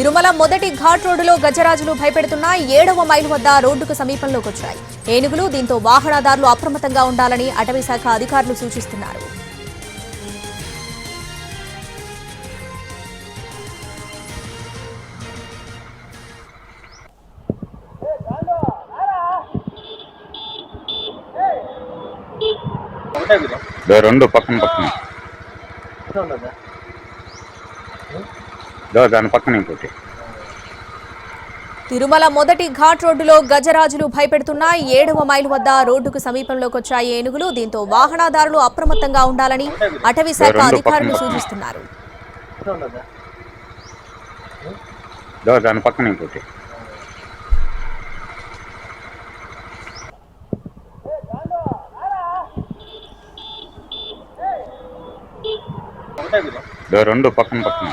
తిరుమల మొదటి ఘాట్ రోడ్డులో గజరాజులు భయపెడుతున్న 7వ మైలు వద్ద రోడ్డుకు సమీపంలోకి వచ్చాయి ఏనుగులు. దీంతో వాహనదారులు అప్రమత్తంగా ఉండాలని అటవీ శాఖ అధికారులు సూచిస్తున్నారు. రెండు పక్కన పక్కన దాని పక్కన ఇంకోటి. తిరుమల మొదటి ఘాట్ రోడ్డులో గజరాజులు భయపెడుతున్న 7వ మైలు వద్ద రోడ్డుకు సమీపంలోకి వచ్చాయి ఏనుగులు. దీంతో వాహనదారులు అప్రమత్తంగా ఉండాలని అటవీ శాఖ అధికారులు సూచిస్తున్నారు. దాని పక్కన ఇంకోటి. రెండు పక్కన పక్కన